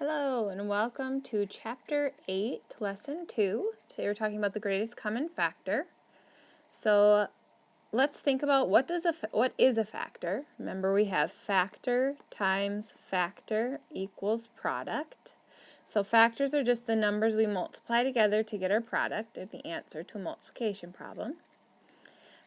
Hello and welcome to Chapter 8, Lesson 2. Today we're talking about the greatest common factor. So let's think about what is a factor. Remember, we have factor times factor equals product. So factors are just the numbers we multiply together to get our product, or the answer to a multiplication problem.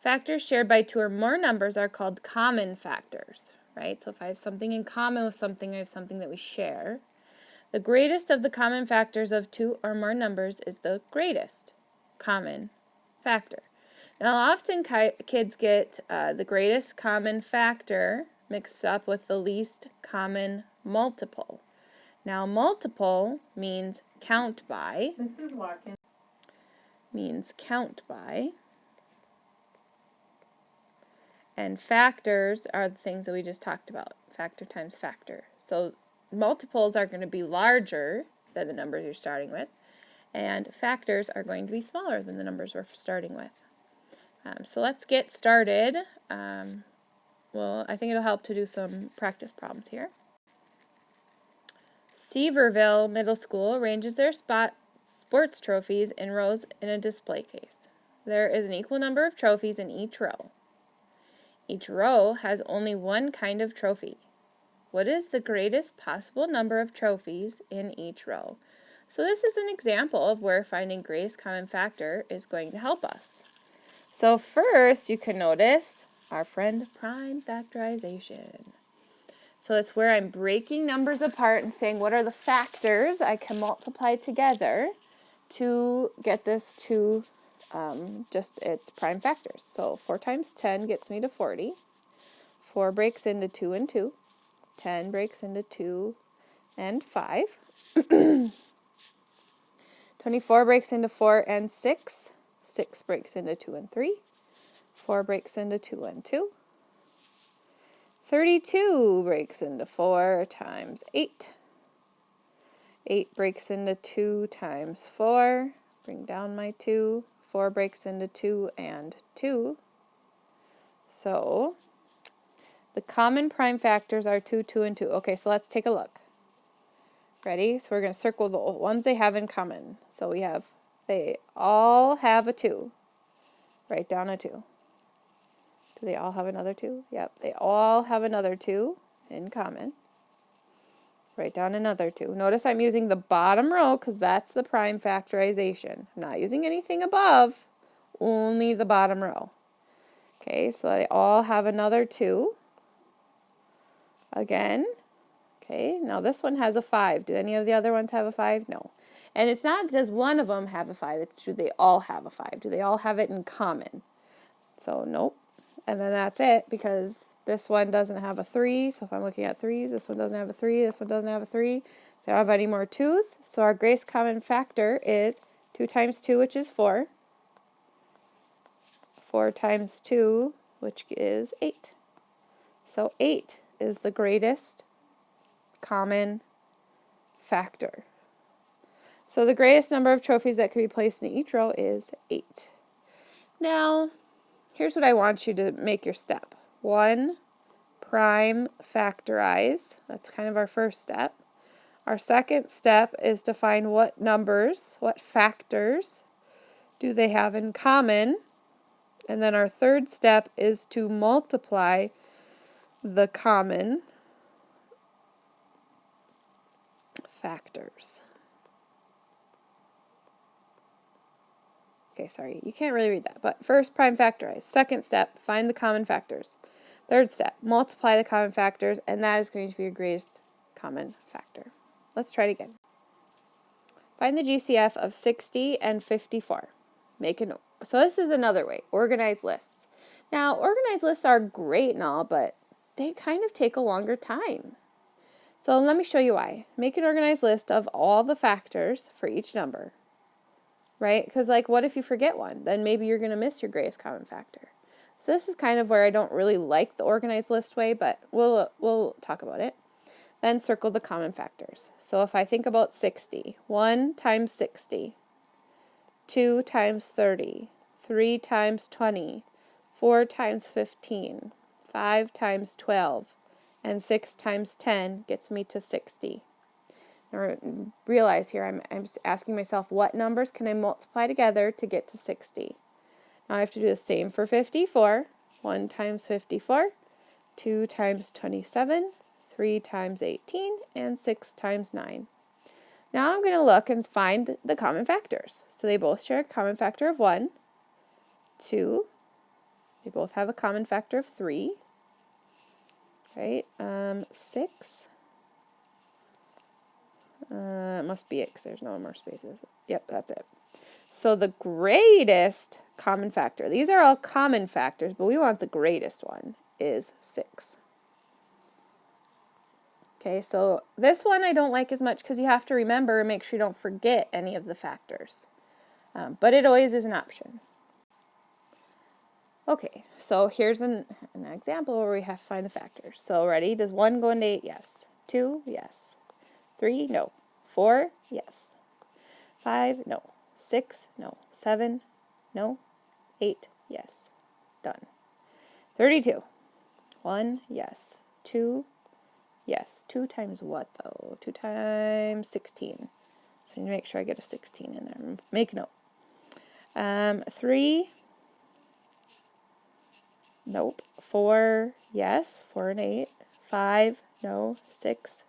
Factors shared by two or more numbers are called common factors, right? So if I have something in common with something, I have something that we share. The greatest of the common factors of two or more numbers is the greatest common factor. Now, often kids get the greatest common factor mixed up with the least common multiple. Now, multiple means count by. Mrs. Watkins. Means count by. And factors are the things that we just talked about. Factor times factor. So multiples are going to be larger than the numbers you're starting with, and factors are going to be smaller than the numbers we're starting with. So let's get started. Well, I think it'll help to do some practice problems here. Seaverville Middle School arranges their sports trophies in rows in a display case. There is an equal number of trophies in each row. Each row has only one kind of trophy. What is the greatest possible number of trophies in each row? So this is an example of where finding greatest common factor is going to help us. So first, you can notice our friend prime factorization. So it's where I'm breaking numbers apart and saying what are the factors I can multiply together to get this to just its prime factors. So 4 times 10 gets me to 40. 4 breaks into 2 and 2. 10 breaks into 2 and 5. 24 breaks into 4 and 6. 6 breaks into 2 and 3. 4 breaks into 2 and 2. 32 breaks into 4 times 8. 8 breaks into 2 times 4. Bring down my 2. 4 breaks into 2 and 2. So the common prime factors are 2, 2, and 2. Okay, so let's take a look. Ready? So we're going to circle the ones they have in common. So they all have a 2. Write down a 2. Do they all have another 2? Yep, they all have another 2 in common. Write down another 2. Notice I'm using the bottom row because that's the prime factorization. I'm not using anything above, only the bottom row. Okay, so they all have another 2. Again, okay, now this one has a 5. Do any of the other ones have a 5? No. And it's not does one of them have a 5, it's do they all have a 5? Do they all have it in common? So, nope. And then that's it, because this one doesn't have a 3, so if I'm looking at 3s, this one doesn't have a 3, this one doesn't have a 3. They don't have any more 2s, so our greatest common factor is 2 times 2, which is 4. 4 times 2, which is 8. So 8 is the greatest common factor. So the greatest number of trophies that could be placed in each row is 8. Now, here's what I want you to make your step. 1, prime factorize. That's kind of our first step. Our second step is to find what factors do they have in common. And then our third step is to multiply the common factors. Okay, sorry, you can't really read that. But first, prime factorize. Second step, find the common factors. Third step, multiply the common factors, and that is going to be your greatest common factor. Let's try it again. Find the GCF of 60 and 54. So this is another way, organize lists. Now, organized lists are great and all, but they kind of take a longer time. So let me show you why. Make an organized list of all the factors for each number, right? Because what if you forget one? Then maybe you're going to miss your greatest common factor. So this is kind of where I don't really like the organized list way, but we'll talk about it. Then circle the common factors. So if I think about 60, 1 times 60, 2 times 30, 3 times 20, 4 times 15, 5 times 12, and 6 times 10 gets me to 60. Or realize here I'm just asking myself, what numbers can I multiply together to get to 60? Now I have to do the same for 54. 1 times 54, 2 times 27, 3 times 18, and 6 times 9. Now I'm going to look and find the common factors. So they both share a common factor of 1, 2, they both have a common factor of 3, right? 6, it must be it because there's no more spaces. Yep, that's it. So the greatest common factor, these are all common factors, but we want the greatest one, is 6. Okay, so this one I don't like as much because you have to remember and make sure you don't forget any of the factors. But it always is an option. Okay, so here's an example where we have to find the factors. So ready? Does 1 go into 8? Yes. 2? Yes. 3? No. 4? Yes. 5? No. 6? No. 7? No. 8? Yes. Done. 32. 1? Yes. 2? Yes. 2 times what, though? 2 times 16. So I need to make sure I get a 16 in there. Make a note. 3? Nope. 4? Yes. 4 and 8. 5? No. 6?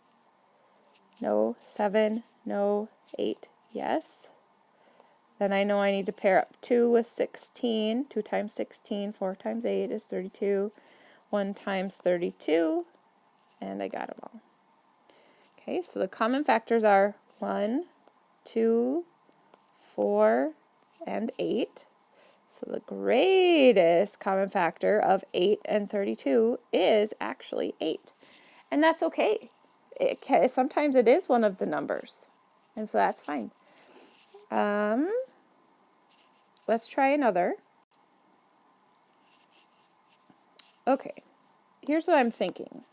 No. 7? No. 8? Yes. Then I know I need to pair up 2 with 16. 2 times 16, 4 times 8 is 32. 1 times 32, and I got them all. Okay, so the common factors are 1, 2, 4, and 8. So the greatest common factor of 8 and 32 is actually 8. And that's okay. Sometimes it is one of the numbers, and so that's fine. Let's try another. Okay, here's what I'm thinking.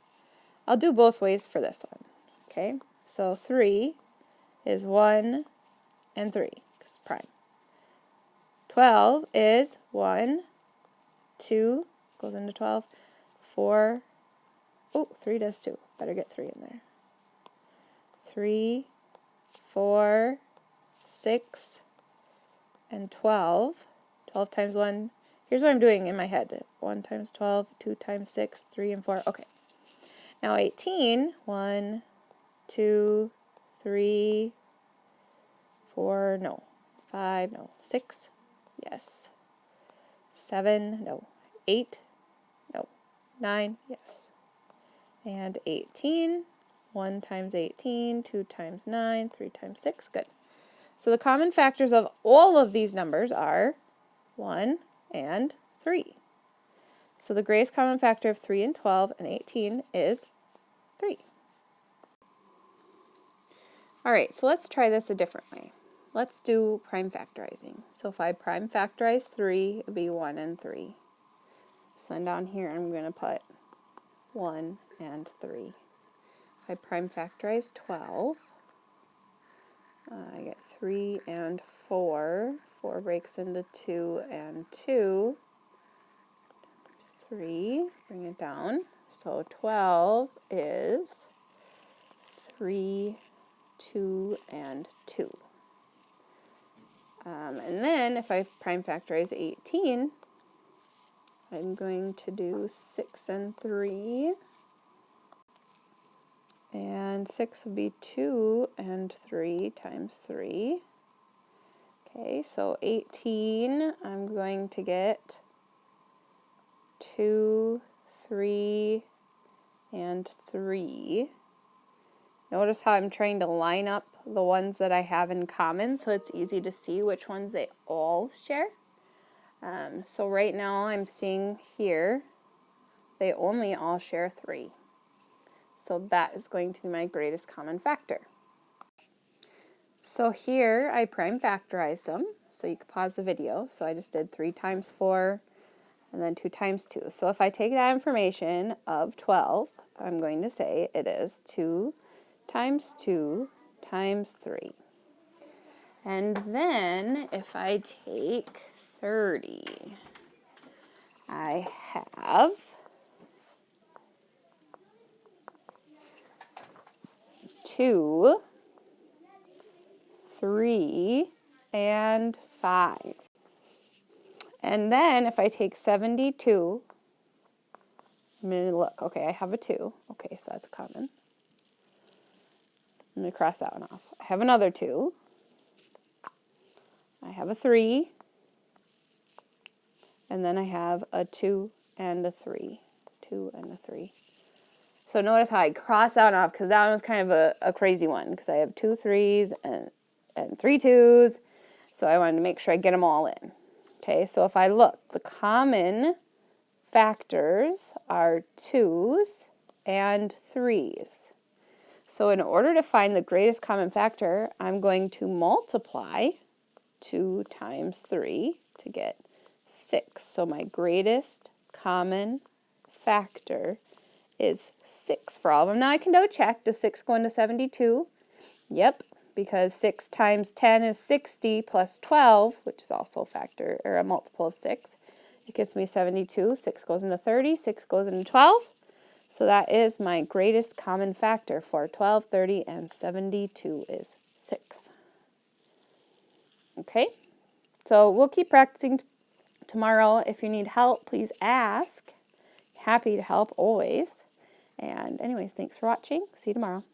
I'll do both ways for this one. Okay, so 3 is 1 and 3, because it's prime. 12 is 1, 2, goes into 12, 4, oh, 3 does too. Better get 3 in there. 3, 4, 6, and 12. 12 times 1. Here's what I'm doing in my head. 1 times 12, 2 times 6, 3 and 4. Okay. Now 18. 1, 2, 3, 4, no. 5, no. 6, yes. 7, no. 8, no. 9, yes. And 18. 1 times 18, 2 times 9, 3 times 6. Good. So the common factors of all of these numbers are 1 and 3. So the greatest common factor of 3 and 12 and 18 is 3. Alright, so let's try this a different way. Let's do prime factorizing. So if I prime factorize 3, it would be 1 and 3. So then down here I'm going to put 1 and 3. If I prime factorize 12, I get 3 and 4. 4 breaks into 2 and 2. There's 3. Bring it down. So 12 is 3, 2, and 2. And then if I prime factorize 18, I'm going to do 6 and 3. And 6 would be 2 and 3 times 3. Okay, so 18, I'm going to get 2, 3, and 3. Notice how I'm trying to line up the ones that I have in common so it's easy to see which ones they all share. So right now I'm seeing here they only all share 3. So that is going to be my greatest common factor. So here I prime factorized them. So you can pause the video. So I just did 3 times 4 and then 2 times 2. So if I take that information of 12, I'm going to say it is 2 times 2 times 3. And then if I take 30, I have 2 3, and 5. And then if I take 72, I'm going to look. Okay, I have a 2. Okay, so that's a common. I'm going to cross that one off. I have another 2. I have a 3. And then I have a 2 and a 3. 2 and a 3. So notice how I cross that one off, because that one was kind of a crazy one, because I have 2 3s and 3 2s. So I wanted to make sure I get them all in. Okay, so if I look, the common factors are 2s and 3s. So in order to find the greatest common factor, I'm going to multiply 2 times 3 to get 6. So my greatest common factor is 6 for all of them. Now I can double check. Does 6 go into 72? Yep, because 6 times 10 is 60 plus 12, which is also a factor, or a multiple of 6. It gives me 72. 6 goes into 30. 6 goes into 12. So that is my greatest common factor for 12, 30, and 72 is 6. Okay, so we'll keep practicing tomorrow. If you need help, please ask. Happy to help always. And anyways, thanks for watching. See you tomorrow.